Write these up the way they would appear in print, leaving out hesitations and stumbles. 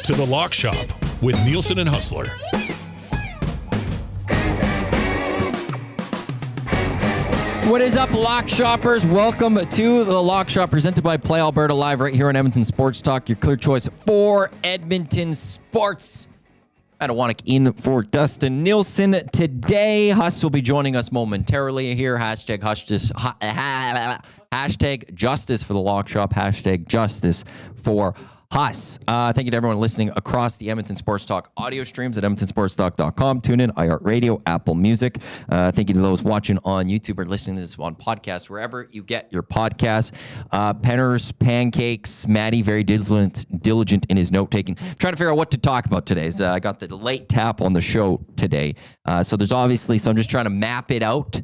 to the Lock Shop with Nielson and Hustler. What is up, Lock Shoppers? Welcome to the Lock Shop, presented by Play Alberta Live right here on Edmonton Sports Talk, your clear choice for Edmonton sports. Adewanick in for Dustin Nielson today. Huss will be joining us momentarily here. Hashtag justice for the Lock Shop. Hashtag justice for Huss. Thank you to everyone listening across the Edmonton Sports Talk audio streams at edmontonsportstalk.com. Tune in, iHeartRadio, Apple Music. Thank you to those watching on YouTube or listening to this on podcast, wherever you get your podcasts. Penners, Pancakes, Maddie, very diligent in his note-taking. Trying to figure out what to talk about today. I got the late tap on the show today. So there's obviously, so I'm just trying to map it out.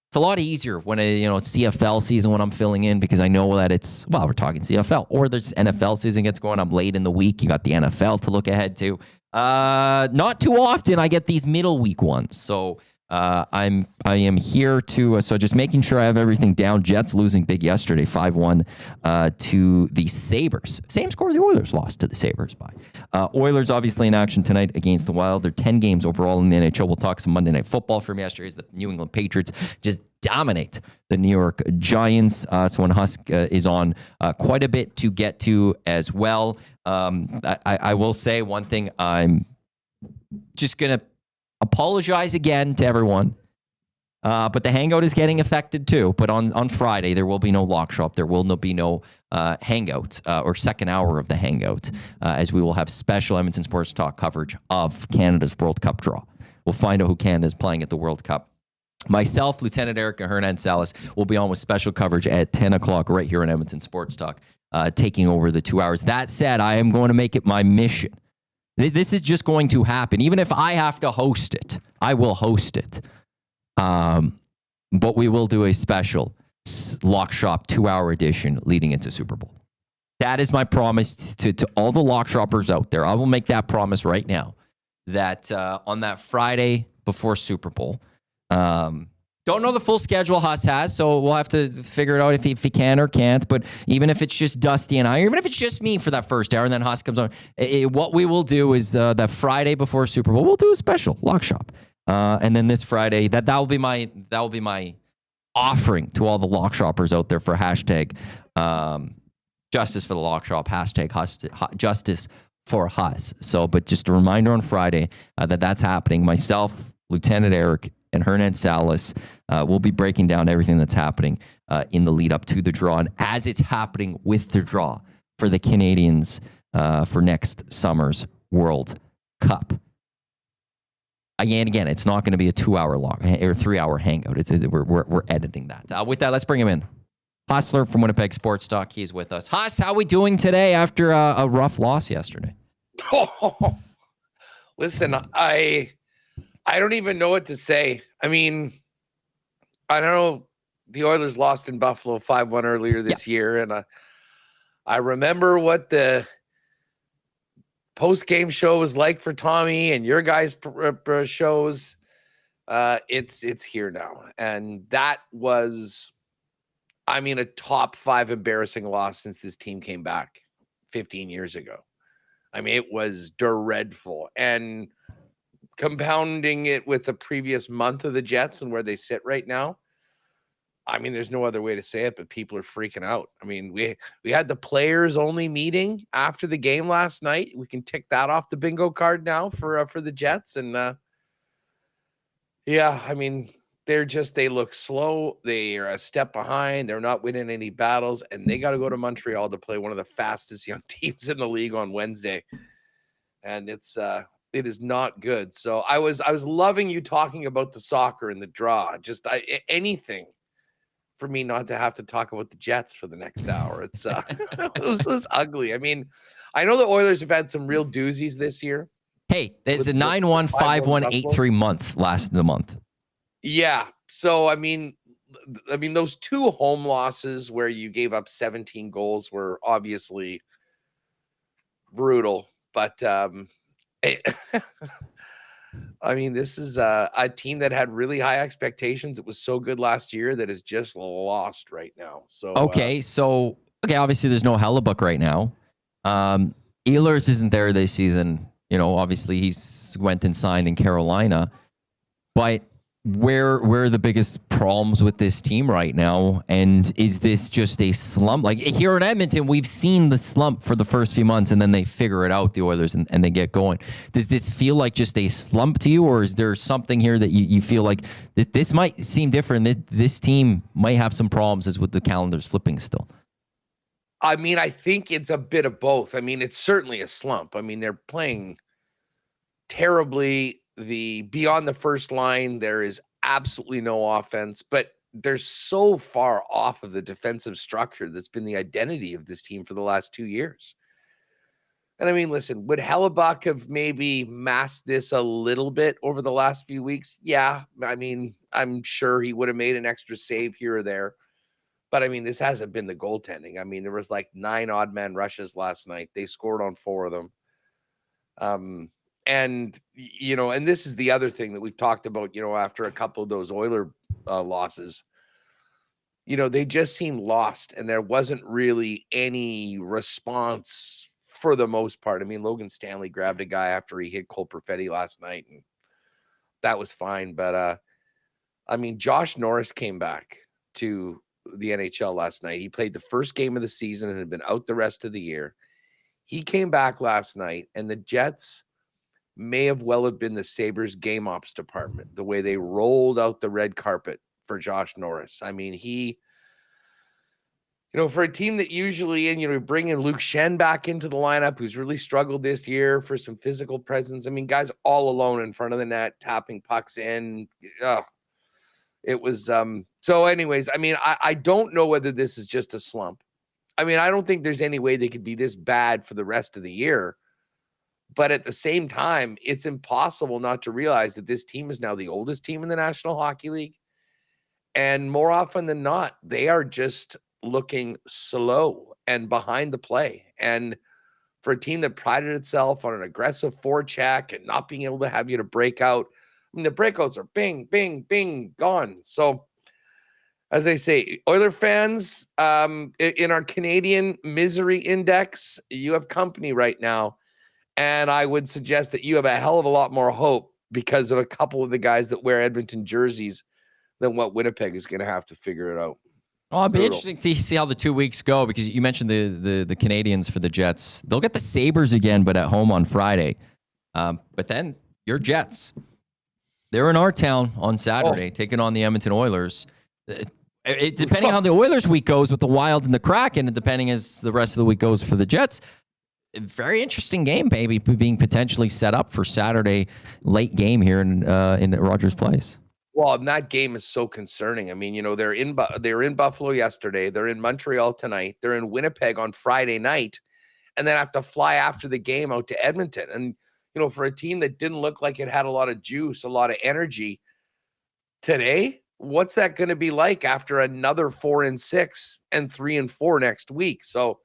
It's a lot easier when it's CFL season when I'm filling in, because I know that we're talking CFL, or there's NFL season gets going. I'm late in the week. You got the NFL to look ahead to. Not too often I get these middle week ones. So I am here to so just making sure I have everything down. Jets losing big yesterday, 5-1 to the Sabres. Same score the Oilers lost to the Sabres by. Oilers obviously in action tonight against the Wild. They're 10 games overall in the NHL. We'll talk some Monday Night Football from yesterday as the New England Patriots just dominate the New York Giants. So when Husk is on, quite a bit to get to as well. I will say one thing. I'm just going to apologize again to everyone. But the hangout is getting affected too. But on Friday, there will be no Lock Shop. There will be no hangout or second hour of the hangout, as we will have special Edmonton Sports Talk coverage of Canada's World Cup draw. We'll find out who Canada is playing at the World Cup. Myself, Lieutenant Eric, and Hernan-Salas will be on with special coverage at 10 o'clock right here on Edmonton Sports Talk, taking over the 2 hours. That said, I am going to make it my mission. This is just going to happen. Even if I have to host it, I will host it. But we will do a special Lock Shop 2-hour edition leading into Super Bowl. That is my promise to all the Lock Shoppers out there. I will make that promise right now that on that Friday before Super Bowl, don't know the full schedule Huss has, so we'll have to figure it out if he can or can't. But even if it's just Dusty and I, or even if it's just me for that first hour and then Huss comes on, what we will do is that Friday before Super Bowl, we'll do a special Lock Shop. And then this Friday, that will be my offering to all the Lock Shoppers out there for hashtag justice for the Lock Shop, hashtag justice for Huss. So, but just a reminder on Friday that's happening. Myself, Lieutenant Eric, and Hernan-Salas will be breaking down everything that's happening in the lead up to the draw, and as it's happening with the draw for the Canadians for next summer's World Cup. Again, it's not going to be a 2-hour long or 3-hour hangout. We're editing that. With that, let's bring him in. Hustler from Winnipeg Sports Talk. He's with us. Huss, how are we doing today after a rough loss yesterday? Oh, listen, I don't even know what to say. I mean, I don't know. The Oilers lost in Buffalo 5-1 earlier this year, and I remember what the post-game show was like for Tommy and your guys' shows. It's here now, and that was, a top 5 embarrassing loss since this team came back 15 years ago. It was dreadful, and compounding it with the previous month of the Jets and where they sit right now. There's no other way to say it, but people are freaking out. We had the players only meeting after the game last night. We can tick that off the bingo card now for the Jets. And they look slow. They are a step behind. They're not winning any battles, and they got to go to Montreal to play one of the fastest young teams in the league on Wednesday. And it is not good. So I was loving you talking about the soccer and the draw. Just anything for me not to have to talk about the Jets for the next hour. It's it was ugly. I know the Oilers have had some real doozies this year. Hey, it's a 9-1, 5-1, 8-3 month last the month. Yeah. So those 2 home losses where you gave up 17 goals were obviously brutal, but this is a team that had really high expectations. It was so good last year that is just lost right now. So obviously there's no Hellebuck right now. Ehlers isn't there this season. Obviously he's went and signed in Carolina, but where are the biggest problems with this team right now? And is this just a slump? Like here in Edmonton, we've seen the slump for the first few months, and then they figure it out, the Oilers, and they get going. Does this feel like just a slump to you, or is there something here that you feel like this might seem different? This team might have some problems as with the calendars flipping still. I mean, I think it's a bit of both. I mean, it's certainly a slump. I mean, they're playing terribly. Beyond the first line, there is absolutely no offense, but they're so far off of the defensive structure that's been the identity of this team for the last 2 years. And I mean, listen, would Hellebuck have maybe masked this a little bit over the last few weeks? Yeah. I mean, I'm sure he would have made an extra save here or there. But I mean, this hasn't been the goaltending. I mean, there was like 9 odd man rushes last night. They scored on 4 of them. And this is the other thing that we've talked about, after a couple of those Oiler losses, they just seemed lost, and there wasn't really any response for the most part. I mean, Logan Stanley grabbed a guy after he hit Cole Perfetti last night, and that was fine. But, I mean, Josh Norris came back to the NHL last night. He played the first game of the season and had been out the rest of the year. He came back last night, and the Jets may have been the Sabres game ops department, the way they rolled out the red carpet for Josh Norris. I mean, he, for a team that usually, and bringing Luke Shen back into the lineup, who's really struggled this year for some physical presence. I mean, guys all alone in front of the net, tapping pucks in. It was, so anyways, I mean, I don't know whether this is just a slump. I mean, I don't think there's any way they could be this bad for the rest of the year. But at the same time, it's impossible not to realize that this team is now the oldest team in the National Hockey League. And more often than not, they are just looking slow and behind the play. And for a team that prided itself on an aggressive forecheck and not being able to have you to break out, I mean, the breakouts are bing, bing, bing, gone. So, as I say, Oiler fans, in our Canadian misery index, you have company right now. And I would suggest that you have a hell of a lot more hope because of a couple of the guys that wear Edmonton jerseys than what Winnipeg is going to have to figure it out. Well, it'll be interesting to see how the 2 weeks go, because you mentioned the Canadians for the Jets. They'll get the Sabres again, but at home on Friday. But then your Jets, they're in our town on Saturday, taking on the Edmonton Oilers. Depending on how the Oilers week goes with the Wild and the Kraken, and depending as the rest of the week goes for the Jets, very interesting game, baby, being potentially set up for Saturday late game here in Rogers Place. Well, and that game is so concerning. I mean, they were in Buffalo yesterday. They're in Montreal tonight. They're in Winnipeg on Friday night, and then have to fly after the game out to Edmonton. And for a team that didn't look like it had a lot of juice, a lot of energy today, what's that going to be like after another 4-6 and 3-4 next week? So,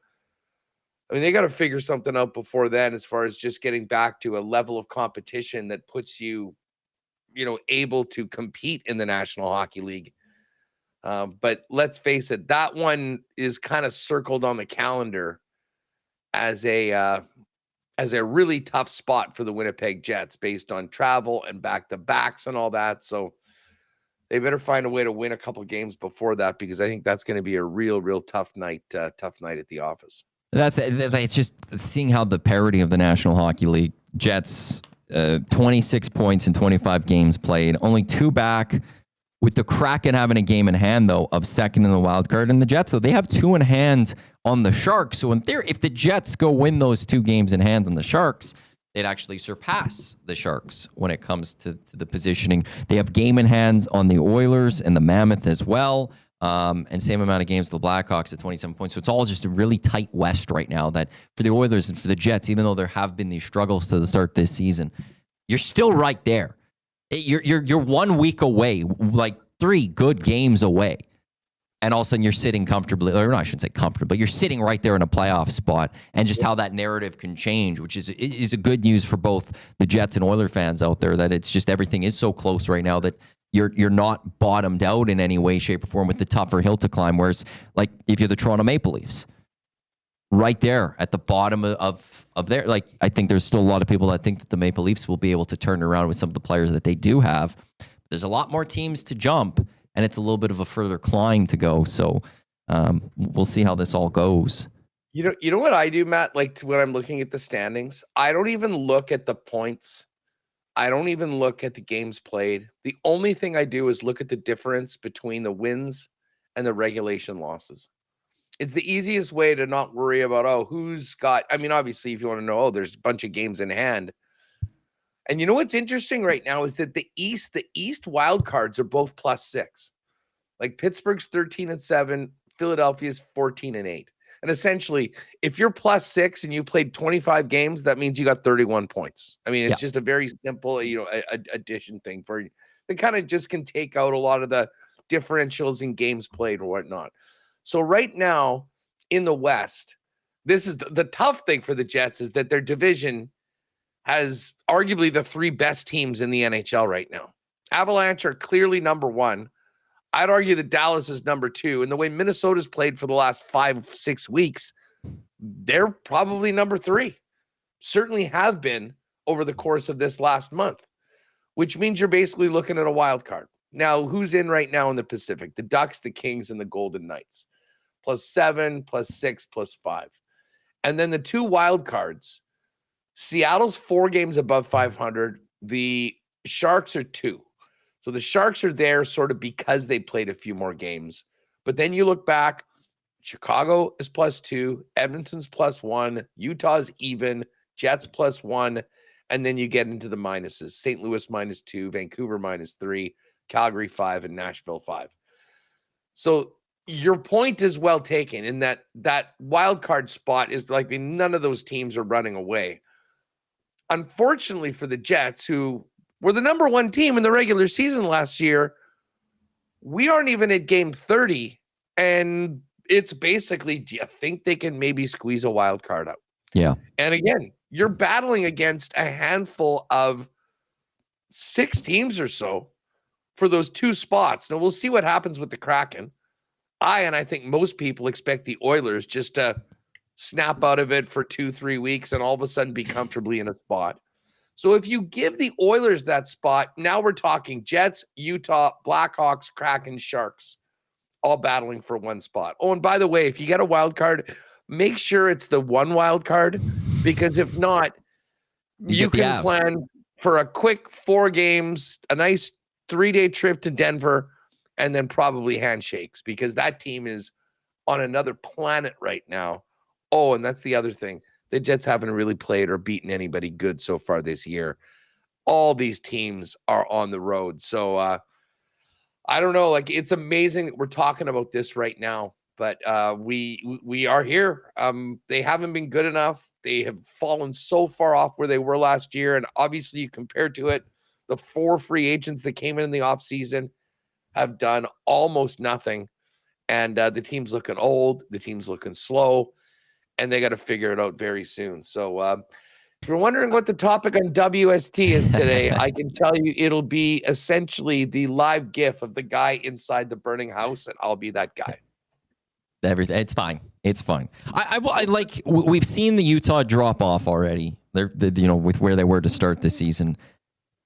I mean, they got to figure something out before then, as far as just getting back to a level of competition that puts you, able to compete in the National Hockey League. But let's face it, that one is kind of circled on the calendar as a really tough spot for the Winnipeg Jets based on travel and back-to-backs and all that. So they better find a way to win a couple games before that, because I think that's going to be a real tough night at the office. It's just seeing how the parity of the National Hockey League, Jets, 26 points in 25 games played, only 2 back, with the Kraken having a game in hand, though, of second in the wild card. And the Jets, though, they have 2 in hand on the Sharks. So in theory, if the Jets go win those 2 games in hand on the Sharks, they'd actually surpass the Sharks when it comes to the positioning. They have game in hands on the Oilers and the Mammoth as well. And same amount of games to the Blackhawks at 27 points. So it's all just a really tight West right now, that for the Oilers and for the Jets, even though there have been these struggles to the start this season, you're still right there. You're 1 week away, like 3 good games away. And all of a sudden you're sitting comfortably, or no, I shouldn't say comfortably, but you're sitting right there in a playoff spot, and just how that narrative can change, which is a good news for both the Jets and Oiler fans out there, that it's just everything is so close right now that you're not bottomed out in any way, shape, or form with the tougher hill to climb. Whereas, like, if you're the Toronto Maple Leafs, right there at the bottom of their, like, I think there's still a lot of people that think that the Maple Leafs will be able to turn around with some of the players that they do have. There's a lot more teams to jump, and it's a little bit of a further climb to go. So we'll see how this all goes. You know what I do, Matt? Like when I'm looking at the standings, I don't even look at the points. I don't even look at the games played. The only thing I do is look at the difference between the wins and the regulation losses. It's the easiest way to not worry about, who's got, I mean, obviously, if you want to know, there's a bunch of games in hand. And you know what's interesting right now is that the East wild cards are both +6. Like Pittsburgh's 13-7, Philadelphia's 14-8. And essentially, if you're +6 and you played 25 games, that means you got 31 points. I mean, it's just a very simple, addition thing for you. They kind of just can take out a lot of the differentials in games played or whatnot. So right now in the West, this is the tough thing for the Jets is that their division has arguably the 3 best teams in the NHL right now. Avalanche are clearly number 1. I'd argue that Dallas is number 2. And the way Minnesota's played for the last 5-6 weeks, they're probably number 3. Certainly have been over the course of this last month, which means you're basically looking at a wild card. Now, who's in right now in the Pacific? The Ducks, the Kings, and the Golden Knights. +7, +6, +5. And then the 2 wild cards. Seattle's 4 games above 500. The Sharks are 2. So the Sharks are there sort of because they played a few more games. But then you look back, Chicago is +2, Edmonton's +1, Utah's even, Jets +1, and then you get into the minuses. St. Louis -2, Vancouver -3, Calgary 5, and Nashville 5. So your point is well taken in that wild card spot is like none of those teams are running away. Unfortunately for the Jets, who were the number 1 team in the regular season last year, we aren't even at game 30, and it's basically, do you think they can maybe squeeze a wild card out? Yeah. And again, you're battling against a handful of 6 teams or so for those 2 spots. Now, we'll see what happens with the Kraken. I think most people expect the Oilers just to snap out of it for 2-3 weeks and all of a sudden be comfortably in a spot. So if you give the Oilers that spot, now we're talking Jets, Utah, Blackhawks, Kraken, Sharks, all battling for 1 spot. Oh, and by the way, if you get a wild card, make sure it's the 1 wild card, because if not, you can plan for a quick 4 games, a nice 3-day trip to Denver, and then probably handshakes, because that team is on another planet right now. Oh, and that's the other thing. The Jets haven't really played or beaten anybody good so far this year. All these teams are on the road. So I don't know. Like, it's amazing that we're talking about this right now, but we are here. They haven't been good enough. They have fallen so far off where they were last year. And obviously you compare to it, the 4 free agents that came in the offseason have done almost nothing. And the team's looking old. The team's looking slow. And they got to figure it out very soon. So if you're wondering what the topic on WST is today, I can tell you it'll be essentially the live GIF of the guy inside the burning house, and I'll be that guy. Everything. It's fine. It's fine. I like, we've seen the Utah drop off already. They're with where they were to start this season.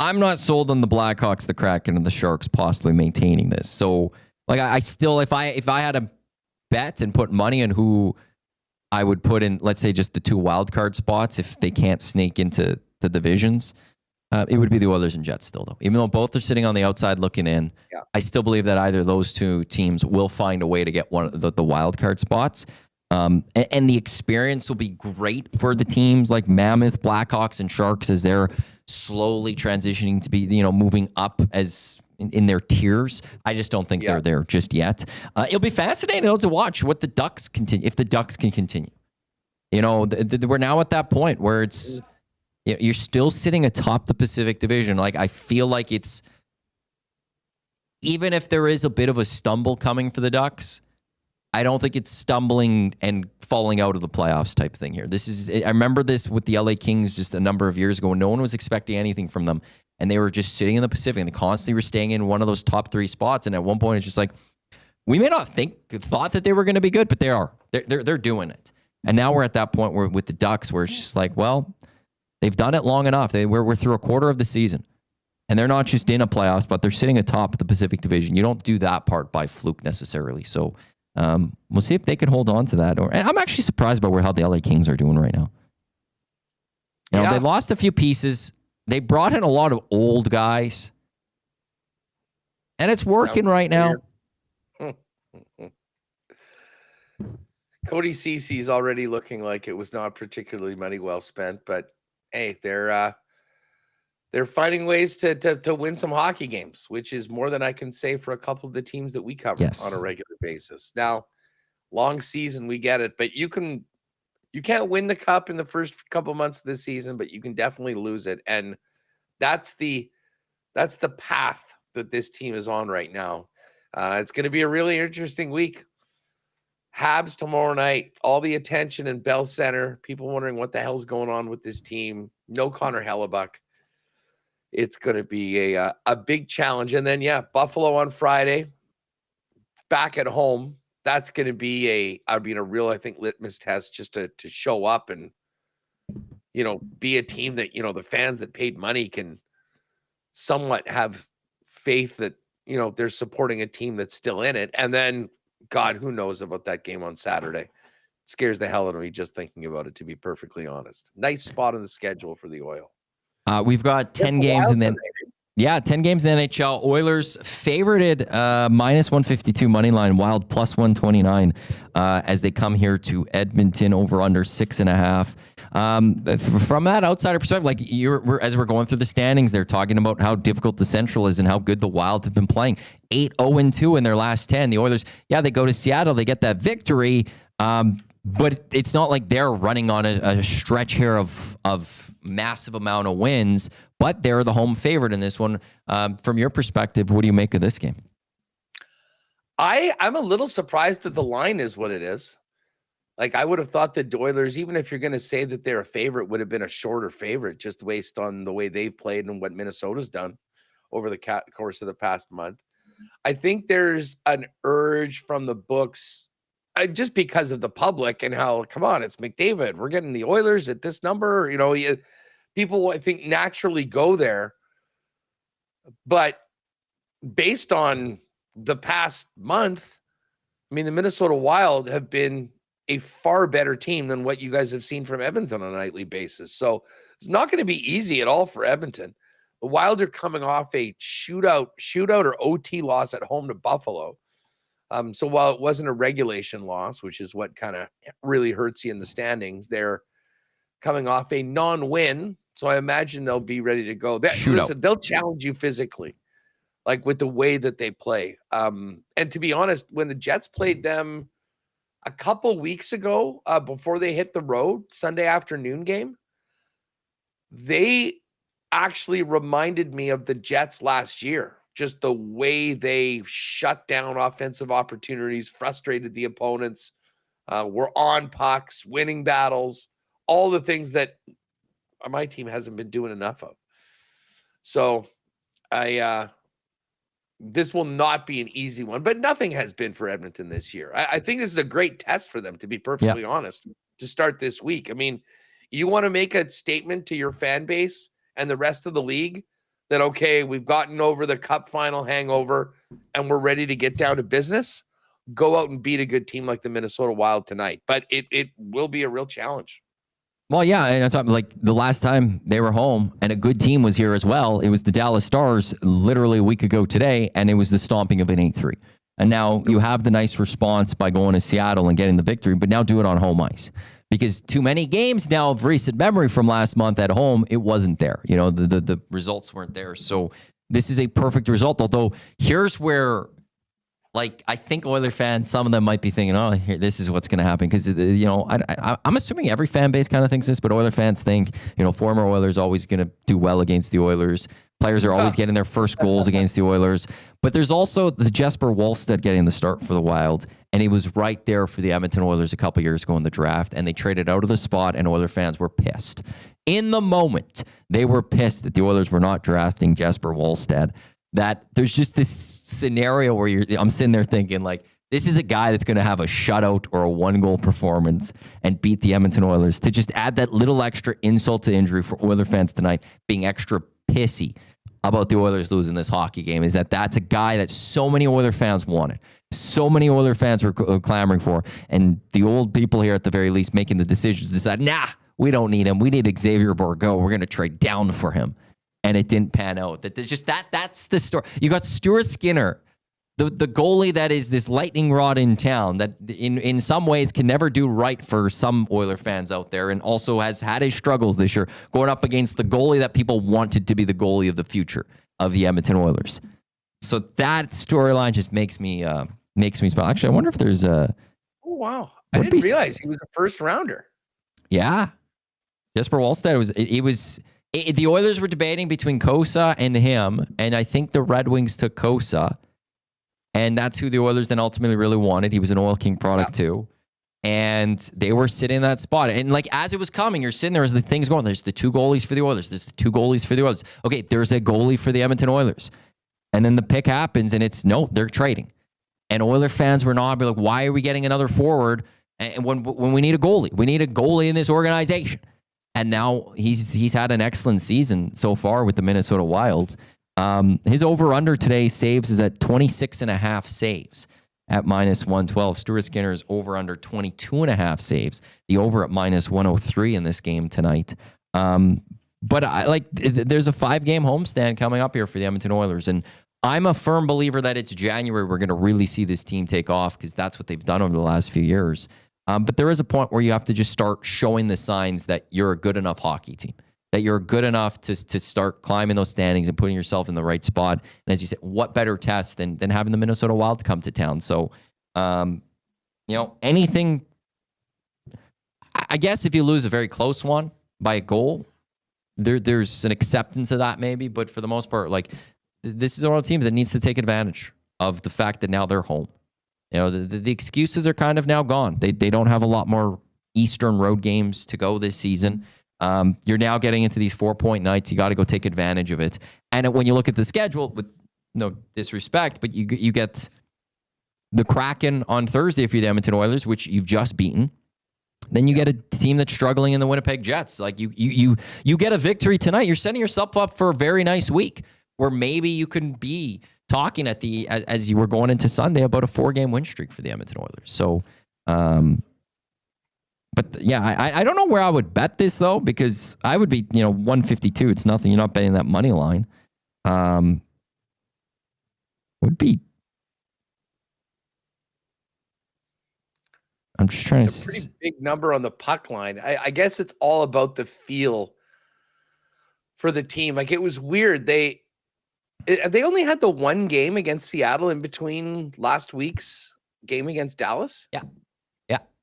I'm not sold on the Blackhawks, the Kraken, and the Sharks possibly maintaining this. So, like, I still, if I had a bet and put money on who I would put in, let's say, just the 2 wild card spots if they can't snake into the divisions, it would be the Oilers and Jets still, though. Even though both are sitting on the outside looking in, I still believe that either of those 2 teams will find a way to get one of the wild card spots. And the experience will be great for the teams like Mammoth, Blackhawks, and Sharks as they're slowly transitioning to be, moving up as in their tiers. I just don't think they're there just yet. It'll be fascinating though to watch what the Ducks continue, if the Ducks can continue. We're now at that point where it's, you're still sitting atop the Pacific Division. Like, I feel like it's, even if there is a bit of a stumble coming for the Ducks, I don't think it's stumbling and falling out of the playoffs type thing here. I remember this with the LA Kings just a number of years ago. No one was expecting anything from them, and they were just sitting in the Pacific, and they constantly were staying in one of those top 3 spots. And at one point, it's just like, we may not thought that they were going to be good, but they are. They're doing it. And now we're at that point where with the Ducks where it's just like, well, they've done it long enough. We're through a quarter of the season. And they're not just in a playoffs, but they're sitting atop the Pacific Division. You don't do that part by fluke necessarily. So we'll see if they can hold on to that. And I'm actually surprised by how the LA Kings are doing right now. They lost a few pieces. They brought in a lot of old guys. And it's working right now. Cody Cece's already looking like it was not particularly money well spent, but hey, they're finding ways to win some hockey games, which is more than I can say for a couple of the teams that we cover on a regular basis. Now, long season, we get it, but you can't win the cup in the first couple months of the season, but you can definitely lose it. And that's the path that this team is on right now. It's going to be a really interesting week. Habs tomorrow night, all the attention in Bell Center, people wondering what the hell's going on with this team. No Connor Hellebuck. It's going to be a big challenge. And then, Buffalo on Friday, back at home. That's going to be a real, I think, litmus test just to show up and, be a team that, the fans that paid money can somewhat have faith that, they're supporting a team that's still in it. And then, God, who knows about that game on Saturday? It scares the hell out of me just thinking about it, to be perfectly honest. Nice spot on the schedule for the Oil. We've got 10 games and then 10 games in the NHL. Oilers favorited minus 152 money line, Wild plus 129 as they come here to Edmonton over under 6.5. From that outsider perspective, like as we're going through the standings, they're talking about how difficult the Central is and how good the Wild have been playing. 8-0-2 in their last 10. The Oilers, they go to Seattle, they get that victory. But it's not like they're running on a stretch here of massive amount of wins, but they're the home favorite in this one. From your perspective, what do you make of this game? I'm a little surprised that the line is what it is. Like, I would have thought the Oilers, even if you're going to say that they're a favorite, would have been a shorter favorite just based on the way they've played and what Minnesota's done over the course of the past month. I think there's an urge from the books just because of the public and how, come on, it's McDavid. We're getting the Oilers at this number. People, I think, naturally go there. But based on the past month, the Minnesota Wild have been a far better team than what you guys have seen from Edmonton on a nightly basis. So it's not going to be easy at all for Edmonton. The Wild are coming off a shootout or OT loss at home to Buffalo. So while it wasn't a regulation loss, which is what kind of really hurts you in the standings, they're coming off a non-win. So I imagine they'll be ready to go. Listen, they'll challenge you physically, like with the way that they play. And to be honest, when the Jets played them a couple weeks ago, before they hit the road, Sunday afternoon game, they actually reminded me of the Jets last year. Just the way they shut down offensive opportunities, frustrated the opponents, were on pucks, winning battles, all the things that my team hasn't been doing enough of. So this will not be an easy one, but nothing has been for Edmonton this year. I think this is a great test for them, to be perfectly honest, to start this week. You want to make a statement to your fan base and the rest of the league that, okay, we've gotten over the cup final hangover and we're ready to get down to business, go out and beat a good team like the Minnesota Wild tonight. But it will be a real challenge. Well, yeah, and I'm talking like the last time they were home and a good team was here as well. It was the Dallas Stars literally a week ago today, and it was the stomping of an 8-3. And now you have the nice response by going to Seattle and getting the victory, but now do it on home ice. Because too many games now of recent memory from last month at home, it wasn't there. The results weren't there. So this is a perfect result. Although here's where, I think Oiler fans, some of them might be thinking, oh, here, this is what's going to happen. Because, I'm assuming every fan base kind of thinks this, but Oiler fans think, former Oilers always going to do well against the Oilers. Players are always getting their first goals against the Oilers. But there's also the Jesper Wallstedt getting the start for the Wild. And he was right there for the Edmonton Oilers a couple years ago in the draft. And they traded out of the spot, and Oiler fans were pissed. In the moment, they were pissed that the Oilers were not drafting Jesper Wallstedt. That there's just this scenario where I'm sitting there thinking, This is a guy that's going to have a shutout or a 1-goal performance and beat the Edmonton Oilers. To just add that little extra insult to injury for Oiler fans tonight, being extra pissy about the Oilers losing this hockey game, is that that's a guy that so many Oiler fans wanted. So many Oiler fans were clamoring for. And the old people here, at the very least, making the decisions, decide, nah, we don't need him. We need Xavier Bourgault. We're going to trade down for him. And it didn't pan out. That's the story. You got Stuart Skinner, the goalie that is this lightning rod in town, that in some ways can never do right for some Oiler fans out there, and also has had his struggles this year going up against the goalie that people wanted to be the goalie of the future of the Edmonton Oilers. So that storyline just makes me smile. Actually, I wonder if there's a... Oh, wow. I didn't realize he was a first rounder. Yeah. Jesper Wallstedt, the Oilers were debating between Kosa and him, and I think the Red Wings took Kosa. And that's who the Oilers then ultimately really wanted. He was an Oil King product too. And they were sitting in that spot. And like as it was coming, you're sitting there as the things going. There's the 2 goalies for the Oilers. There's the 2 goalies for the Oilers. Okay, there's a goalie for the Edmonton Oilers. And then the pick happens and it's, no, they're trading. And Oiler fans were not like, why are we getting another forward and when we need a goalie? We need a goalie in this organization. And now he's had an excellent season so far with the Minnesota Wild. His over-under today saves is at 26.5 saves at -112. Stuart Skinner's over-under 22.5 saves. The over at -103 in this game tonight. But there's a 5-game homestand coming up here for the Edmonton Oilers, and I'm a firm believer that it's January we're going to really see this team take off, because that's what they've done over the last few years. But there is a point where you have to just start showing the signs that you're a good enough hockey team, that you're good enough to start climbing those standings and putting yourself in the right spot. And as you said, what better test than having the Minnesota Wild come to town? So, anything, I guess if you lose a very close one by a goal, there's an acceptance of that maybe. But for the most part, this is one of the teams that needs to take advantage of the fact that now they're home. The excuses are kind of now gone. They don't have a lot more Eastern road games to go this season. You're now getting into these 4-point nights. You got to go take advantage of it. And when you look at the schedule, with no disrespect, but you get the Kraken on Thursday for the Edmonton Oilers, which you've just beaten. Then you get a team that's struggling in the Winnipeg Jets. Like you get a victory tonight. You're setting yourself up for a very nice week where maybe you can be talking as you were going into Sunday about a 4-game win streak for the Edmonton Oilers. So, but yeah, I don't know where I would bet this though, because I would be, 152. It's nothing. You're not betting that money line. Would be. I'm just trying it's a pretty big number on the puck line. I guess it's all about the feel for the team. Like it was weird. They only had the 1 game against Seattle in between last week's game against Dallas. Yeah.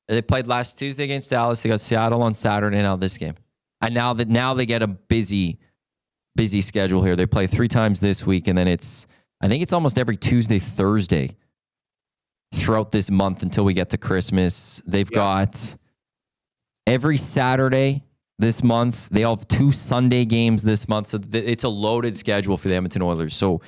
They played last Tuesday against Dallas. They got Seattle on Saturday, now this game. And now they get a busy schedule here. They play 3 times this week, and then I think it's almost every Tuesday, Thursday throughout this month until we get to Christmas. They've got every Saturday this month. They all have 2 Sunday games this month. So it's a loaded schedule for the Edmonton Oilers. So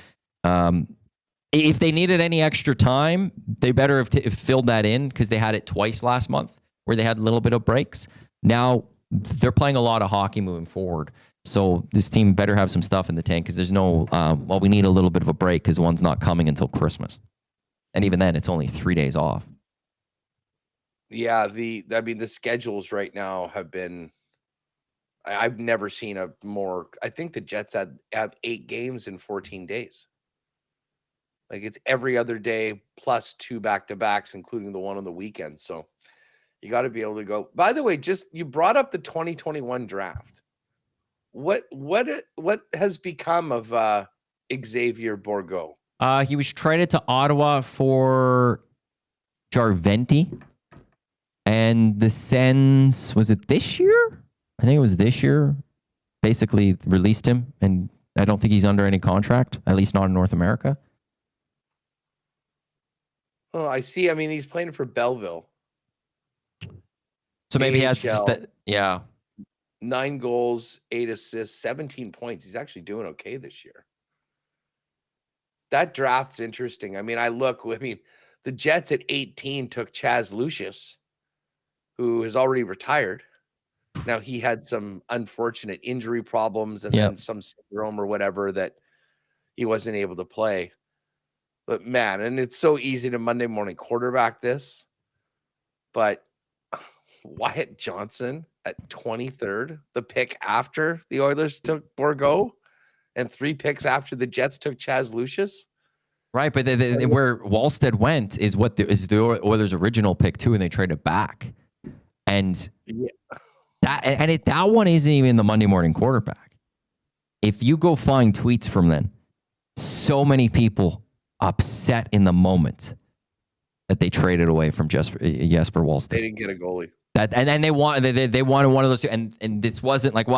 if they needed any extra time, they better have filled that in, because they had it twice last month where they had a little bit of breaks. Now they're playing a lot of hockey moving forward. So this team better have some stuff in the tank, because there's no, we need a little bit of a break because one's not coming until Christmas. And even then, it's only 3 days off. Yeah, the schedules right now have been, I've never seen a more, I think the Jets have 8 games in 14 days. Like it's every other day plus 2 back-to-backs, including the one on the weekend. So you got to be able to go. By the way, you brought up the 2021 draft. What has become of Xavier Bourgault? He was traded to Ottawa for Jarventi. And the Sens, was it this year? I think it was this year. Basically released him, and I don't think he's under any contract, at least not in North America. Oh, I see. I mean, he's playing for Belleville. So maybe he has just that. Yeah. 9 goals, 8 assists, 17 points. He's actually doing okay this year. That draft's interesting. I mean, The Jets at 18 took Chaz Lucius, who is already retired. Now, he had some unfortunate injury problems and then some syndrome or whatever that he wasn't able to play. But, man, and it's so easy to Monday morning quarterback this. But Wyatt Johnson at 23rd, the pick after the Oilers took Bourgault, and 3 picks after the Jets took Chaz Lucius. Right, but where Wallstead went is the Oilers' original pick too, and they traded back. And that one isn't even the Monday morning quarterback. If you go find tweets from then, so many people upset in the moment that they traded away from Jesper Wallstead. They didn't get a goalie. And they wanted one of those two, and this wasn't like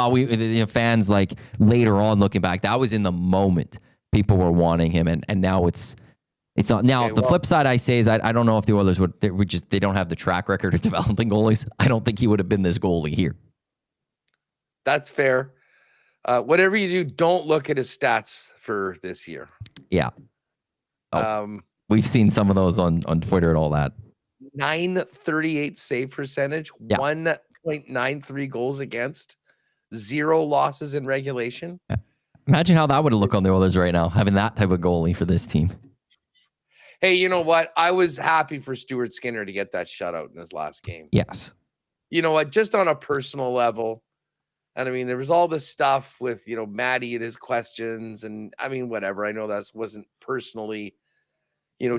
fans like later on looking back, that was in the moment people were wanting him, and now it's not. Now the flip side I say is I don't know if the Oilers they don't have the track record of developing goalies. I don't think he would have been this goalie here. That's fair. Whatever you do, don't look at his stats for this year. Yeah. We've seen some of those on Twitter and all that. 938 save percentage, 1.93 goals against, 0 losses in regulation. Yeah. Imagine how that would look on the Oilers right now, having that type of goalie for this team. Hey, you know what? I was happy for Stuart Skinner to get that shutout in his last game. Yes. You know what? Just on a personal level, and I mean, there was all this stuff with, Maddie and his questions, and I mean, whatever. I know that wasn't personally,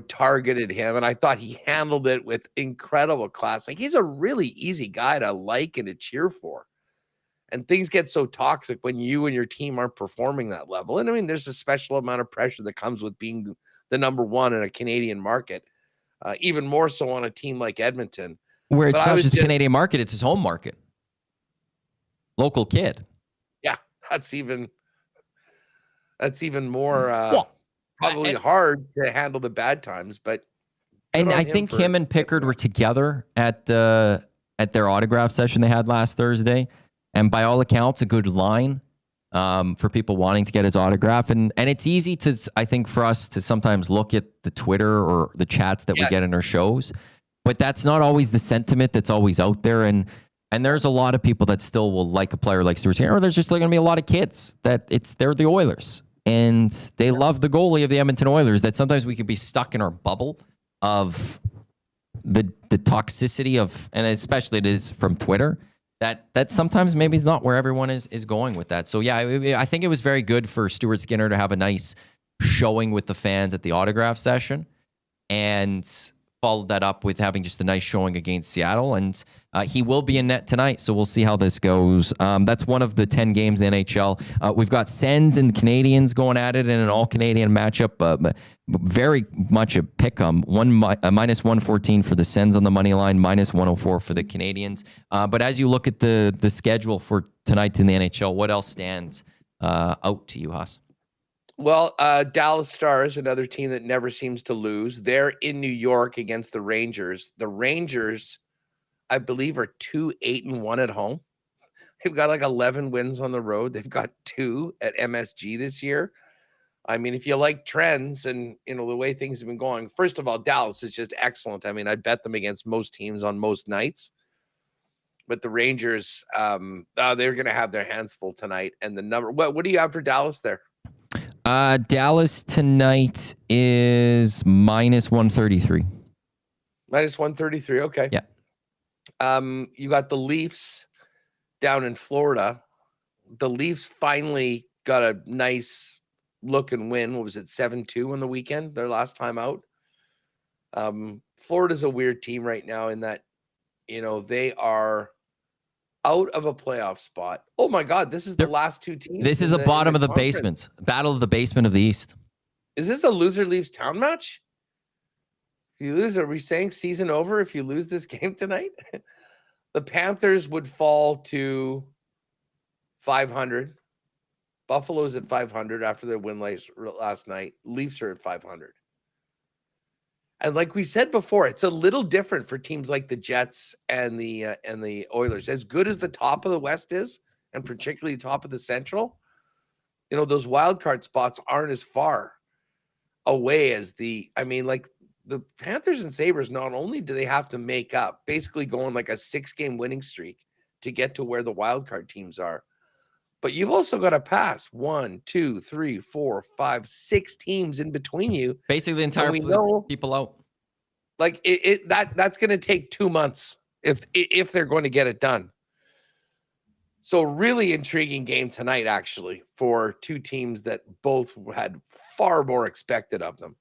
targeted him, and I thought he handled it with incredible class. Like, he's a really easy guy to like and to cheer for. And things get so toxic when you and your team aren't performing that level. And I mean, there's a special amount of pressure that comes with being the number one in a Canadian market, even more so on a team like Edmonton. Where it's not just the Canadian market, it's his home market. Local kid. Yeah, that's even more probably hard to handle the bad times. But I think him and Pickard were together at their autograph session they had last Thursday. And by all accounts, a good line for people wanting to get his autograph. And it's easy I think, for us to sometimes look at the Twitter or the chats that we get in our shows. But that's not always the sentiment that's always out there. And there's a lot of people that still will like a player like Stuart Skinner. Or there's just going to be a lot of kids that they're the Oilers. And they love the goalie of the Edmonton Oilers, that sometimes we could be stuck in our bubble of the toxicity of, and especially it is from Twitter, that sometimes maybe is not where everyone is going with that. So, yeah, I think it was very good for Stuart Skinner to have a nice showing with the fans at the autograph session and followed that up with having just a nice showing against Seattle. And he will be in net tonight, so we'll see how this goes. That's one of the 10 games in the NHL. We've got Sens and Canadians going at it in an all-Canadian matchup. Very much a pick-em. Minus 114 for the Sens on the money line, minus 104 for the Canadians. But as you look at the schedule for tonight in the NHL, what else stands out to you, Haas? Well, Dallas Stars, another team that never seems to lose. They're in New York against the Rangers. The Rangers, I believe, are 2-8-1 at home. They've got like 11 wins on the road. They've got 2 at MSG this year. I mean, if you like trends and, the way things have been going, first of all, Dallas is just excellent. I mean, I bet them against most teams on most nights. But the Rangers, they're going to have their hands full tonight. And the number, what do you have for Dallas there? Dallas tonight is minus 133. Minus 133. Okay. Yeah. You got the Leafs down in Florida. The Leafs finally got a nice look and win. What was it? 7-2 on the weekend, their last time out. Florida's a weird team right now in that, they are out of a playoff spot. Oh my God, this is the last 2 teams. This is the bottom of the basement. Battle of the basement of the East. Is this a loser leaves town match? If you lose, are we saying season over if you lose this game tonight? The Panthers would fall to 500. Buffalo's at 500 after their win last night. Leafs are at 500. And like we said before, it's a little different for teams like the Jets and the Oilers. As good as the top of the West is, and particularly top of the Central, those wild card spots aren't as far away as like the Panthers and Sabres, not only do they have to make up, basically going like a 6-game winning streak to get to where the wild card teams are, but you've also got to pass 1, 2, 3, 4, 5, 6 teams in between you. Basically, the entire people out. Like that's going to take 2 months if they're going to get it done. So really intriguing game tonight, actually, for two teams that both had far more expected of them.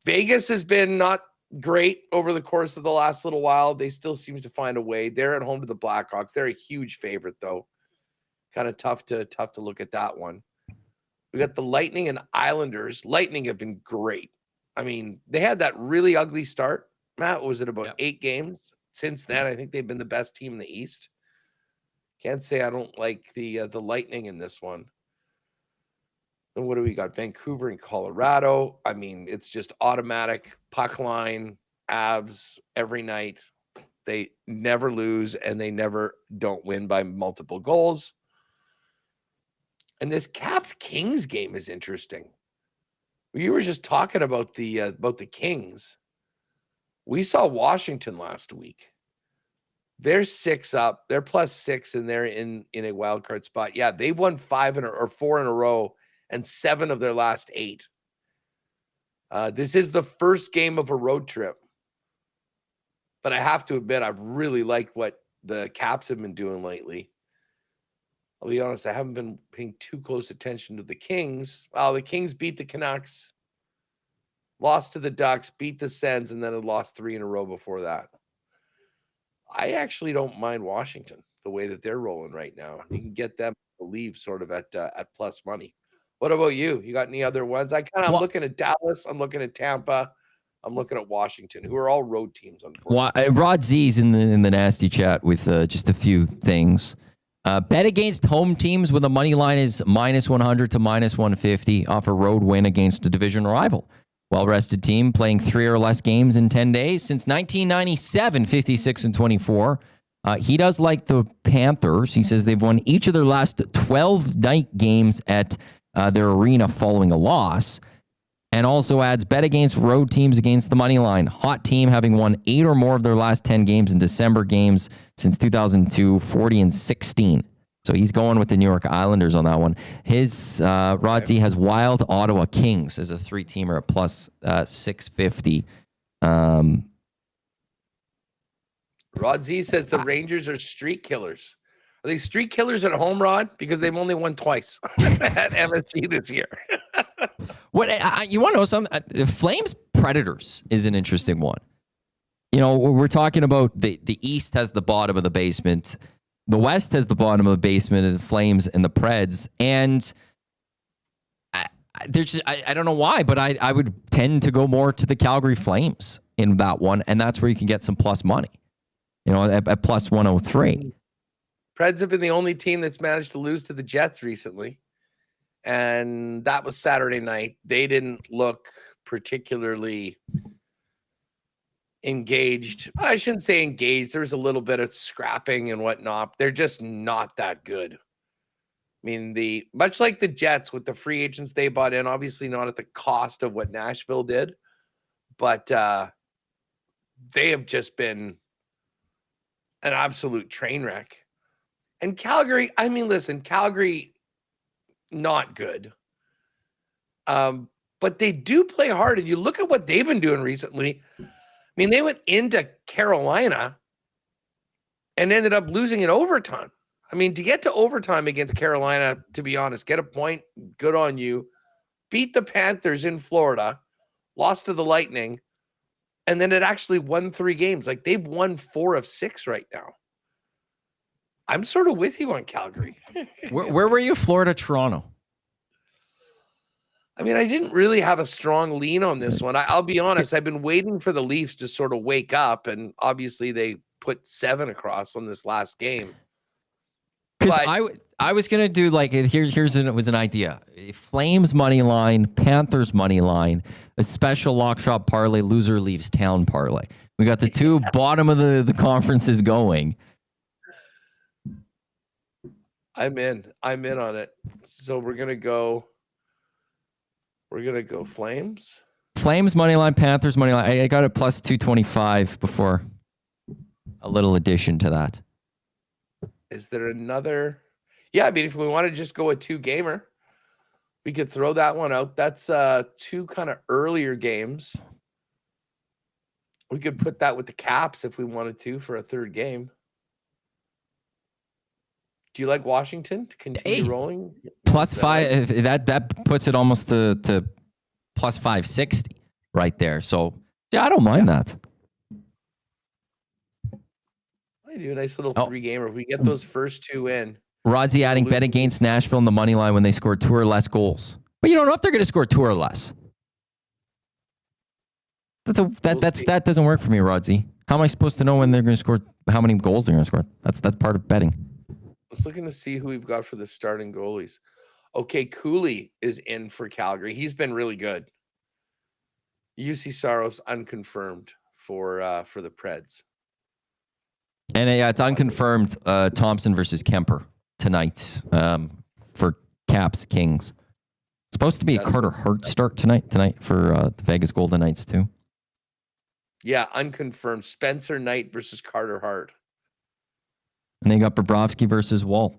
Vegas has been not great over the course of the last little while. They still seem to find a way. They're at home to the Blackhawks. They're a huge favorite, though. Kind of tough to look at that one. We got the Lightning and Islanders. Lightning have been great. I mean, they had that really ugly start. Matt, was it about 8 games? Since then, I think they've been the best team in the East. Can't say I don't like the Lightning in this one. And what do we got? Vancouver and Colorado. I mean, it's just automatic puck line, Avs every night. They never lose, and they never don't win by multiple goals. And this Caps Kings game is interesting. You were just talking about the Kings. We saw Washington last week. They're 6 up. They're +6, and they're in a wild card spot. Yeah, they've won 4 in a row, and 7 of their last 8. This is the first game of a road trip. But I have to admit, I've really liked what the Caps have been doing lately. I'll be honest, I haven't been paying too close attention to the Kings. Well, the Kings beat the Canucks, lost to the Ducks, beat the Sens, and then had lost 3 in a row before that. I actually don't mind Washington, the way that they're rolling right now. You can get them to leave sort of at plus money. What about you? You got any other ones? I'm looking at Dallas. I'm looking at Tampa. I'm looking at Washington, who are all road teams, unfortunately. Rod Z's in the nasty chat with just a few things. Bet against home teams when the money line is -100 to -150 off a road win against a division rival. Well-rested team playing 3 or less games in 10 days since 1997, 56-24. He does like the Panthers. He says they've won each of their last 12 night games at their arena following a loss. And also adds bet against road teams against the money line. Hot team having won 8 or more of their last 10 games in December games since 2002, 40-16. So he's going with the New York Islanders on that one. His Rod Z has Wild Ottawa Kings as a 3-teamer at plus 650. Rod Z says the Rangers are streak killers. Are they streak killers at home, Rod? Because they've only won twice at MSG this year. What you want to know? Flames Predators is an interesting one. You know, we're talking about the East has the bottom of the basement. The West has the bottom of the basement of the Flames and the Preds. And I don't know why, but I would tend to go more to the Calgary Flames in that one. And that's where you can get some plus money, you know, at plus 103. Preds have been the only team that's managed to lose to the Jets recently. And that was Saturday night. They didn't look particularly engaged. I shouldn't say engaged. There was a little bit of scrapping and whatnot. They're just not that good. I mean, much like the Jets with the free agents they bought in, obviously not at the cost of what Nashville did, but they have just been an absolute train wreck. And Calgary, I mean, listen, Calgary, not good. But they do play hard. And you look at what they've been doing recently. I mean, they went into Carolina and ended up losing in overtime. I mean, to get to overtime against Carolina, to be honest, get a point, good on you. Beat the Panthers in Florida, lost to the Lightning, and then it actually won 3 games. Like, they've won 4 of 6 right now. I'm sort of with you on Calgary. Where were you? Florida, Toronto? I mean, I didn't really have a strong lean on this one. I'll be honest. I've been waiting for the Leafs to sort of wake up, and obviously they put 7 across on this last game. Because I was going to do like, it was an idea. Flames money line, Panthers money line, a special lock shop parlay, loser leaves town parlay. We got the 2 bottom of the conferences going. I'm in on it. So we're gonna go Flames. Flames money line, Panthers money line. I got it plus 225 before a little addition to that. Is there another? Yeah, I mean, if we want to just go a 2-gamer, we could throw that one out. That's 2 kind of earlier games. We could put that with the Caps if we wanted to for a third game. Do you like Washington to continue rolling? Plus 5. That puts it almost to plus 560 right there. So yeah, I don't mind that. I do a nice little 3-gamer. If we get those first 2 in. Rodsy adding bet against Nashville in the money line when they score 2 or less goals. But you don't know if they're going to score 2 or less. That doesn't work for me, Rodsy. How am I supposed to know when they're going to score? How many goals they're going to score? That's part of betting. I was looking to see who we've got for the starting goalies. Okay, Cooley is in for Calgary. He's been really good. UC Saros unconfirmed for the Preds. And it's unconfirmed Thompson versus Kemper tonight for Caps Kings. It's supposed to be a Carter Hart start tonight for the Vegas Golden Knights too. Yeah, unconfirmed. Spencer Knight versus Carter Hart. And they got Bobrovsky versus Wall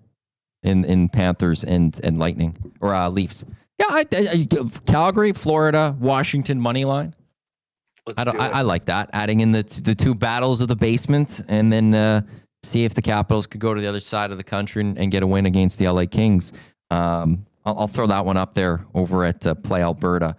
in Panthers and Lightning or Leafs. Yeah, I Calgary, Florida, Washington money line. I like that. Adding in the 2 battles of the basement, and then see if the Capitals could go to the other side of the country and get a win against the LA Kings. I'll throw that one up there over at Play Alberta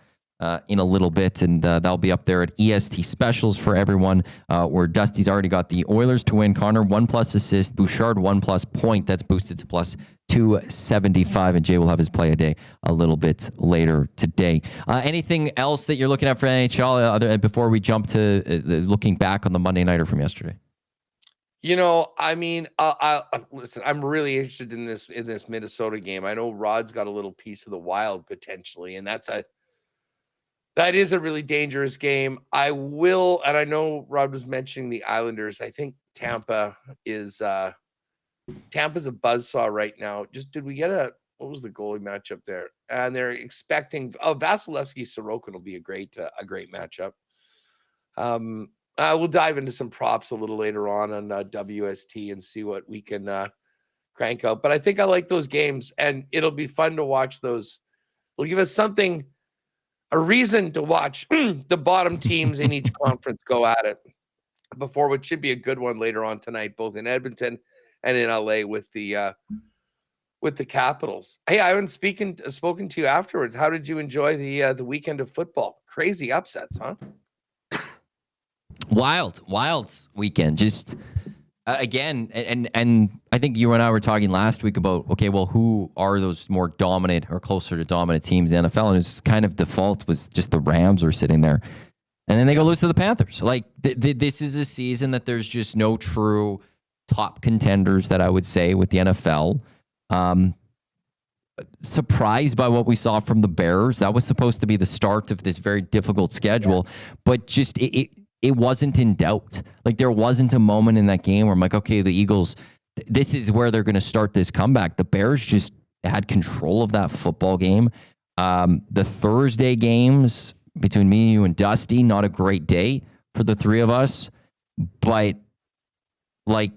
in a little bit, and that'll be up there at EST Specials for everyone, where Dusty's already got the Oilers to win. Connor 1+ assist, Bouchard 1+ point. That's boosted to plus 275, and Jay will have his play a day a little bit later today. Anything else that you're looking at for NHL before we jump to looking back on the Monday Nighter from yesterday? You know, I mean, listen, I'm really interested in this Minnesota game. I know Rod's got a little piece of the Wild potentially, and that is a really dangerous game. I will, and I know Rod was mentioning the Islanders. I think Tampa's a buzzsaw right now. Did we get what was the goalie matchup there? And they're expecting Vasilevsky Sorokin will be a great matchup. We'll dive into some props a little later on WST and see what we can crank out. But I think I like those games, and it'll be fun to watch those. It'll give us a reason to watch the bottom teams in each conference go at it before what should be a good one later on tonight, both in Edmonton and in LA with the Capitals. Hey, I haven't spoken to you afterwards. How did you enjoy the weekend of football? Crazy upsets, huh? Wild weekend. Just again, and I think you and I were talking last week about, okay, well, who are those more dominant or closer to dominant teams in the NFL? And it's kind of default was just the Rams were sitting there. And then they go lose to the Panthers. Like, this is a season that there's just no true top contenders that I would say with the NFL. Surprised by what we saw from the Bears. That was supposed to be the start of this very difficult schedule, but just it wasn't in doubt. Like, there wasn't a moment in that game where I'm like, okay, the Eagles, this is where they're going to start this comeback. The Bears just had control of that football game. The Thursday games between me, you, and Dusty, not a great day for the three of us, but like,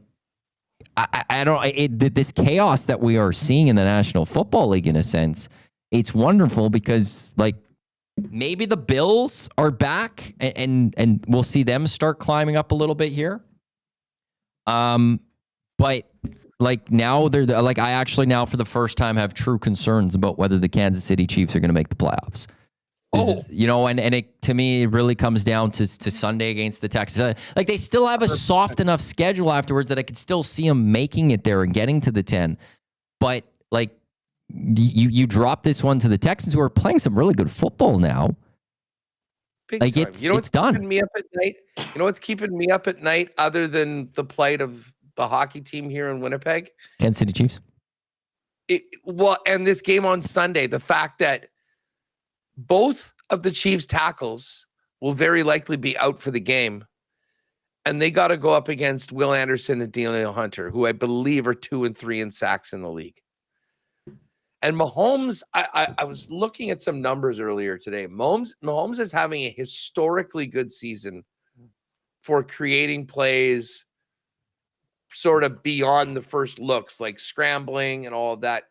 I don't, this chaos that we are seeing in the National Football League, in a sense, it's wonderful because, like, maybe the Bills are back and we'll see them start climbing up a little bit here. But like, now they're like, I actually now for the first time have true concerns about whether the Kansas City Chiefs are going to make the playoffs. You know, and it, to me, it really comes down to Sunday against the Texans. Like, they still have a soft enough schedule afterwards that I could still see them making it there and getting to the 10. But like, you drop this one to the Texans, who are playing some really good football now. Big like, time. it's done. Keeping me up at night? You know what's keeping me up at night other than the plight of the hockey team here in Winnipeg? Kansas City Chiefs. Well, and this game on Sunday, the fact that both of the Chiefs' tackles will very likely be out for the game, and they got to go up against Will Anderson and Daniel Hunter, who I believe are 2 and 3 in sacks in the league. And Mahomes, I was looking at some numbers earlier today. Mahomes is having a historically good season for creating plays sort of beyond the first looks, like scrambling and all of that.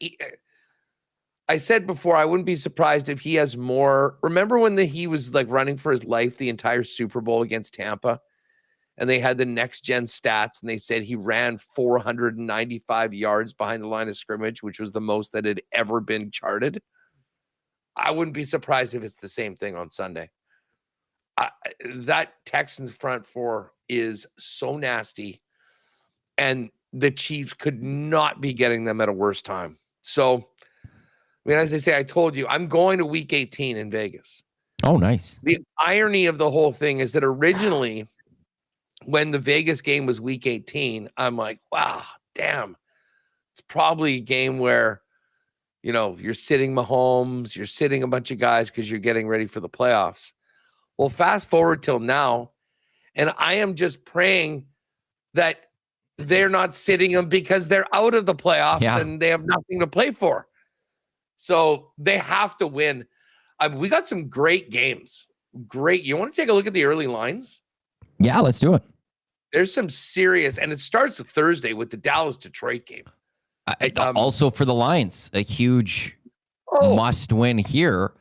I said before, I wouldn't be surprised if he has more. Remember when he was like running for his life the entire Super Bowl against Tampa? And they had the next gen stats, and they said he ran 495 yards behind the line of scrimmage, which was the most that had ever been charted. I wouldn't be surprised if it's the same thing on Sunday. That Texans front four is so nasty, and the Chiefs could not be getting them at a worse time. So, I mean, as I say, I told you, I'm going to week 18 in Vegas. Oh, nice. The irony of the whole thing is that originally, when the Vegas game was week 18, I'm like, wow, damn. It's probably a game where, you're sitting Mahomes, you're sitting a bunch of guys because you're getting ready for the playoffs. Well, fast forward till now, and I am just praying that they're not sitting them because they're out of the playoffs and they have nothing to play for. So they have to win. We got some great games. Great. You want to take a look at the early lines? Yeah, let's do it. There's some serious, and it starts with Thursday with the Dallas-Detroit game. Also for the Lions, a huge must-win here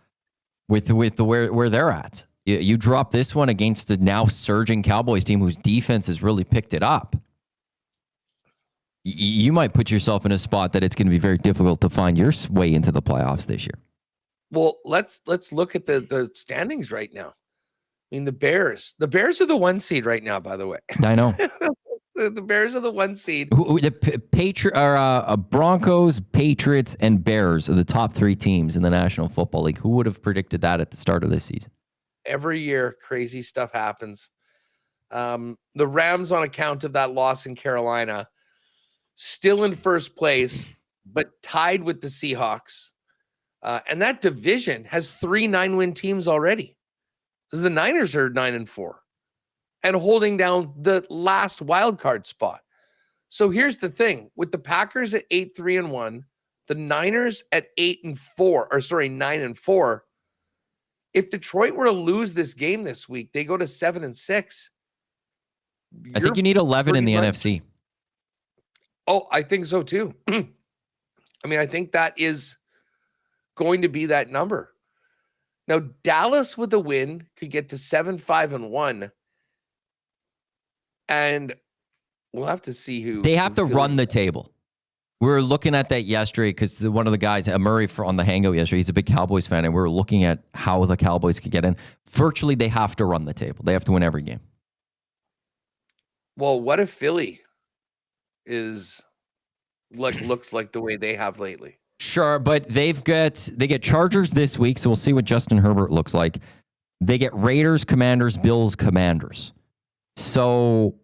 with where they're at. You drop this one against the now surging Cowboys team whose defense has really picked it up. You might put yourself in a spot that it's going to be very difficult to find your way into the playoffs this year. Well, let's look at the standings right now. I mean, the Bears are the 1 seed right now, by the way. I know. The Bears are the 1 seed. The Broncos, Patriots, and Bears are the top 3 teams in the National Football League. Who would have predicted that at the start of this season? Every year, crazy stuff happens. The Rams, on account of that loss in Carolina, still in first place, but tied with the Seahawks. And that division has 3 9-win teams already. Because the Niners are 9-4 and holding down the last wild card spot. So here's the thing: with the Packers at 8-3-1, the Niners at 9-4. If Detroit were to lose this game this week, they go to 7-6. I think you need 11 in the NFC. Oh, I think so too. I mean, I think that is going to be that number. Now, Dallas with the win could get to 7-5-1, and we'll have to see who they have to run the table. We were looking at that yesterday because one of the guys, Murray, on the Hangout yesterday, he's a big Cowboys fan, and we were looking at how the Cowboys could get in. Virtually, they have to run the table. They have to win every game. Well, what if Philly looks like the way they have lately? Sure, but they get Chargers this week, so we'll see what Justin Herbert looks like. They get Raiders, Commanders, Bills, Commanders. So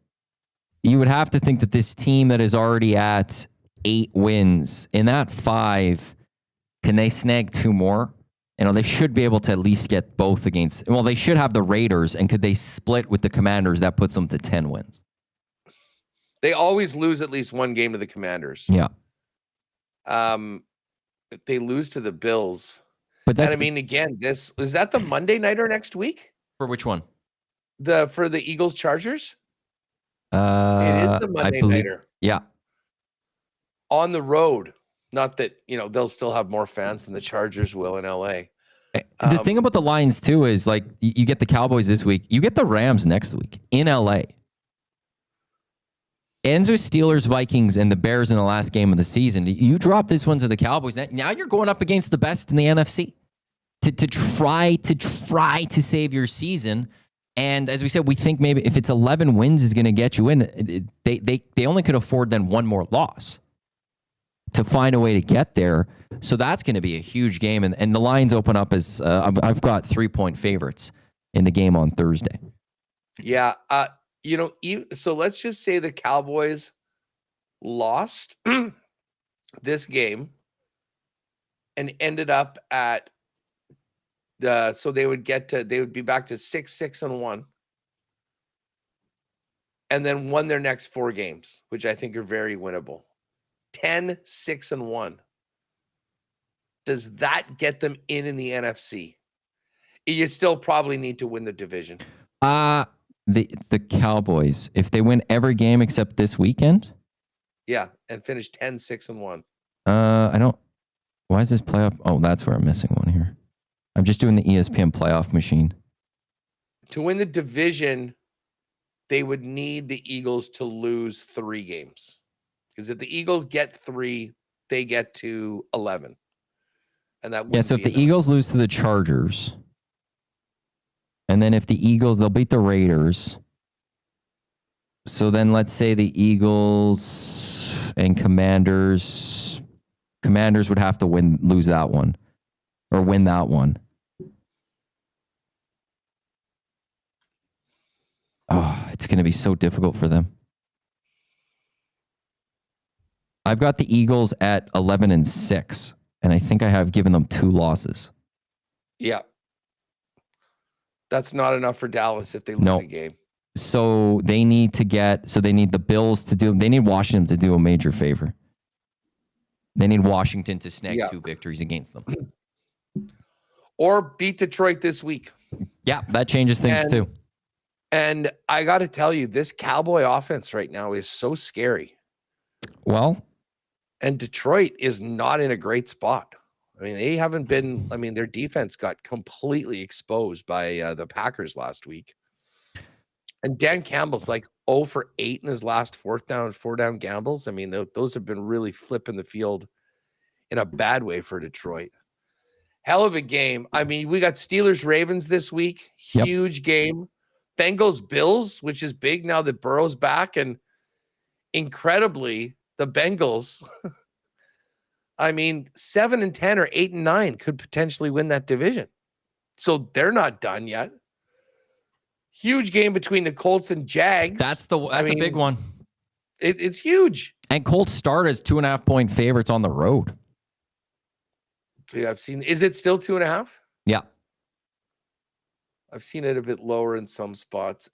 you would have to think that this team that is already at 8 wins, in that 5, can they snag 2 more? They should be able to at least get both against. Well, they should have the Raiders, and could they split with the Commanders? That puts them to 10 wins. They always lose at least one game to the Commanders. Yeah. If they lose to the Bills, but that's, and I mean, again, is that the Monday nighter next week? For which one? For the Eagles Chargers? It is the Monday nighter. Yeah. On the road. Not that, they'll still have more fans than the Chargers will in LA. The thing about the Lions too is, like, you get the Cowboys this week, you get the Rams next week in LA. Ends with Steelers, Vikings, and the Bears in the last game of the season. You drop this one to the Cowboys. Now you're going up against the best in the NFC to try to save your season. And as we said, we think maybe if it's 11 wins is going to get you in. They only could afford then one more loss to find a way to get there. So that's going to be a huge game. And the Lions open up as I've got 3-point favorites in the game on Thursday. Yeah. So let's just say the Cowboys lost this game and ended up at so they would be back to 6-6-1 and then won their next 4 games, which I think are very winnable. 10-6-1. does that get them in the NFC? You still probably need to win the division. The Cowboys, if they win every game except this weekend, yeah, and finish 10-6-1. I don't. Why is this playoff? Oh, that's where I'm missing one here. I'm just doing the ESPN playoff machine. To win the division, they would need the Eagles to lose 3 games. Because if the Eagles get 3, they get to 11. And that so if the Eagles lose to the Chargers, and then if the Eagles, they'll beat the Raiders. So then let's say the Eagles and Commanders would have to lose that one or win that one. Oh, it's going to be so difficult for them. I've got the Eagles at 11-6, and I think I have given them 2 losses. Yeah. That's not enough for Dallas if they lose a game. So they need the Bills they need Washington to do a major favor. They need Washington to snag 2 victories against them. Or beat Detroit this week. Yeah, that changes things too. And I got to tell you, this Cowboy offense right now is so scary. Well, and Detroit is not in a great spot. I mean, they haven't been, their defense got completely exposed by the Packers last week. And Dan Campbell's like 0 for 8 in his last 4 down gambles. I mean, those have been really flipping the field in a bad way for Detroit. Hell of a game. I mean, we got Steelers-Ravens this week. Huge game. Bengals-Bills, which is big now that Burrow's back. And incredibly, the Bengals, 7-10 or 8-9 could potentially win that division. So they're not done yet. Huge game between the Colts and Jags. That's a big one. It's huge. And Colts start as 2.5-point favorites on the road. Yeah, I've seen. Is it still 2.5? Yeah. I've seen it a bit lower in some spots.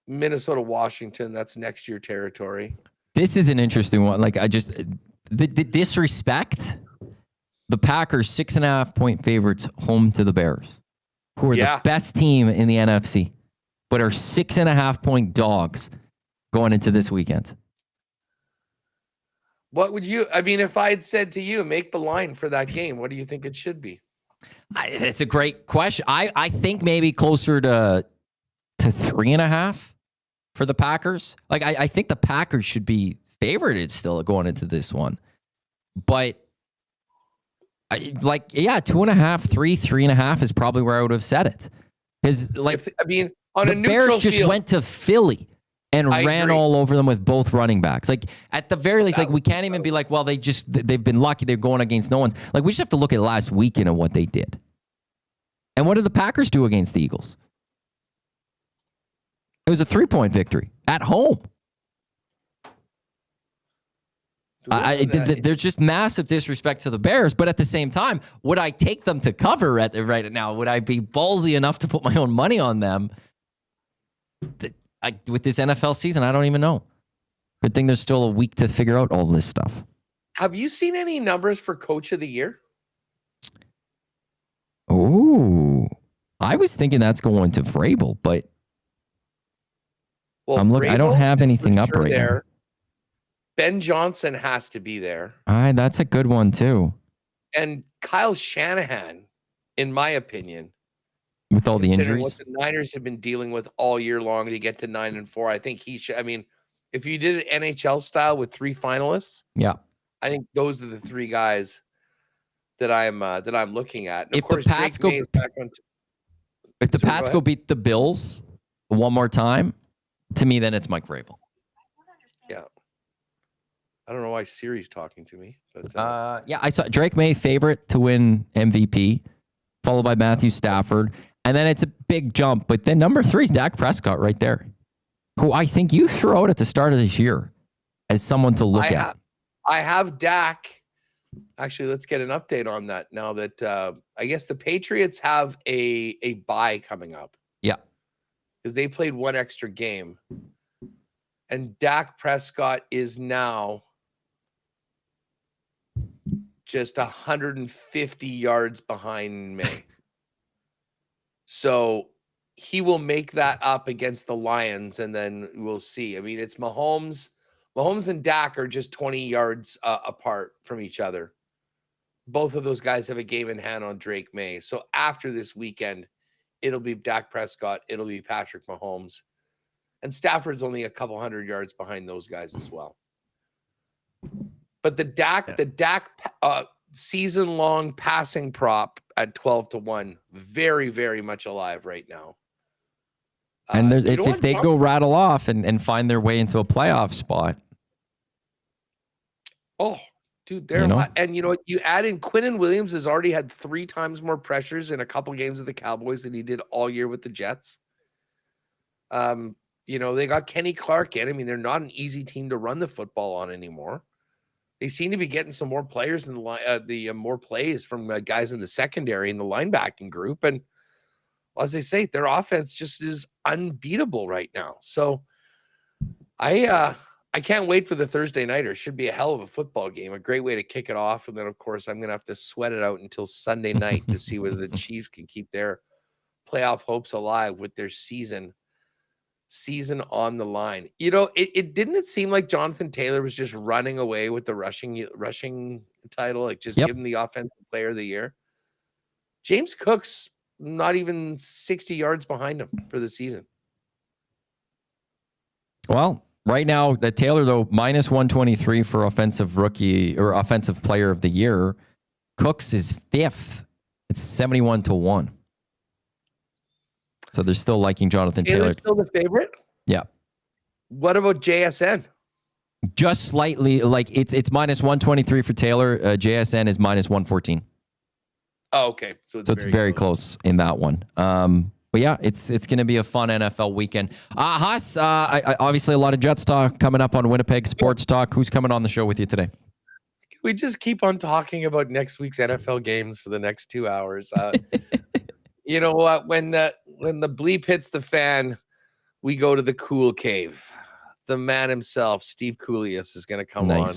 Minnesota, Washington, that's next year territory. This is an interesting one. Like, the disrespect, the Packers 6.5-point favorites home to the Bears, who are the best team in the NFC, but are 6.5-point dogs going into this weekend. What would you, if I had said to you, make the line for that game, what do you think it should be? It's a great question. I think maybe closer to 3.5 for the Packers. Like, I think the Packers should be favorited still going into this one. But 2.5, 3.5 is probably where I would have said it. Because on the a neutral Bears just field, went to Philly and ran all over them with both running backs. Like, at the very least, we can't even be like, well, they've been lucky. They're going against no one. Like, we just have to look at last weekend and what they did. And what did the Packers do against the Eagles? It was a 3-point victory at home. There's just massive disrespect to the Bears, but at the same time, would I take them to cover right now? Would I be ballsy enough to put my own money on them? With this NFL season, I don't even know. Good thing there's still a week to figure out all this stuff. Have you seen any numbers for Coach of the Year? Ooh, I was thinking that's going to Vrabel, but I'm looking. I don't have anything up right now. Ben Johnson has to be there. That's a good one too. And Kyle Shanahan, in my opinion, with all the injuries, what the Niners have been dealing with all year long to get to 9-4, I think he should. If you did it NHL style with 3 finalists, I think those are the 3 guys that I'm looking at. And if the Pats go beat the Bills one more time, to me, then it's Mike Vrabel. Yeah. I don't know why Siri's talking to me. But I saw Drake May favorite to win MVP, followed by Matthew Stafford. And then it's a big jump. But then number 3 is Dak Prescott right there, who I think you throw out at the start of this year as someone to look at. I have Dak. Actually, let's get an update on that now that I guess the Patriots have a bye coming up. Yeah. Because they played 1 extra game. And Dak Prescott is now just 150 yards behind May. So he will make that up against the Lions, and then we'll see. I mean, it's Mahomes. Mahomes and Dak are just 20 yards apart from each other. Both of those guys have a game in hand on Drake May. So after this weekend, it'll be Dak Prescott. It'll be Patrick Mahomes. And Stafford's only a couple hundred yards behind those guys as well. But the Dak season-long passing prop at 12-1, very, very much alive right now. And if they go rattle off and find their way into a playoff spot. Oh, dude, they're hot. And you add in Quinnen Williams has already had 3 times more pressures in a couple games of the Cowboys than he did all year with the Jets. They got Kenny Clark in. I mean, they're not an easy team to run the football on anymore. They seem to be getting some more players in the more plays from guys in the secondary and the linebacking group. And as they say, their offense just is unbeatable right now. So I can't wait for the Thursday nighter. It should be a hell of a football game, a great way to kick it off. And then, of course, I'm going to have to sweat it out until Sunday night to see whether the Chiefs can keep their playoff hopes alive with their season on the line. It didn't seem like Jonathan Taylor was just running away with the rushing title, like just give him the offensive player of the year. James Cook's not even 60 yards behind him for the season. Well, right now, the Taylor, though, minus 123 for offensive rookie or offensive player of the year. Cooks is 5th. It's 71-1. So they're still liking Jonathan Taylor. Still the favorite? Yeah. What about JSN? Just slightly, like it's minus 123 for Taylor. JSN is minus 114. Oh, okay. So it's very close in that one. But yeah, it's going to be a fun NFL weekend. Haas, obviously a lot of Jets talk coming up on Winnipeg Sports Talk. Who's coming on the show with you today? We just keep on talking about next week's NFL games for the next 2 hours. You know what? When the bleep hits the fan, we go to the Cool Cave. The man himself, Steve Koulias, is going to come on.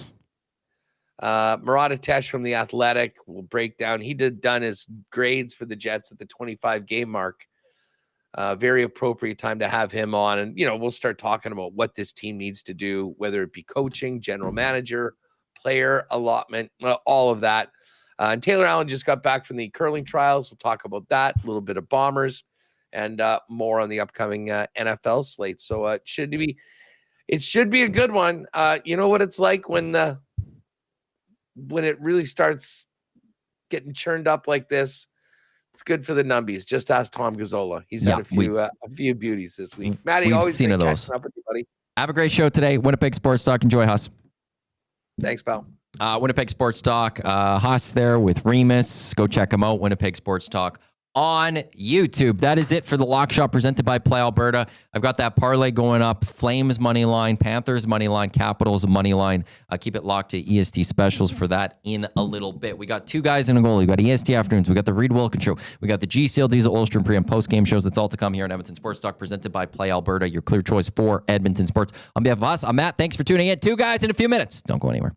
Murat Atesh from The Athletic will break down. He done his grades for the Jets at the 25 game mark. Very appropriate time to have him on. And, we'll start talking about what this team needs to do, whether it be coaching, general manager, player allotment, all of that. And Taylor Allen just got back from the curling trials. We'll talk about that, a little bit of Bombers, and more on the upcoming NFL slate. So it should be a good one. You know what it's like when it really starts getting churned up like this. It's good for the numbies. Just ask Tom Gazzola. He's had a few beauties this week. Matty, always seen those. Up with you, buddy. Have a great show today. Winnipeg Sports Talk. Enjoy, Haas. Thanks, pal. Winnipeg Sports Talk. Haas there with Remus. Go check him out. Winnipeg Sports Talk on YouTube. That is it for the Lock Shop presented by Play Alberta. I've got that parlay going up. Flames money line, Panthers money line, Capitals money line. Keep it locked to EST specials for that in a little bit. We got 2 guys in a goal. We got EST afternoons. We got the Reed Wilkins show. We got the GCL Diesel Ulstrom pre and post game shows. It's all to come here on Edmonton Sports Talk presented by Play Alberta. Your clear choice for Edmonton sports. On behalf of us, I'm Matt. Thanks for tuning in. 2 guys in a few minutes. Don't go anywhere.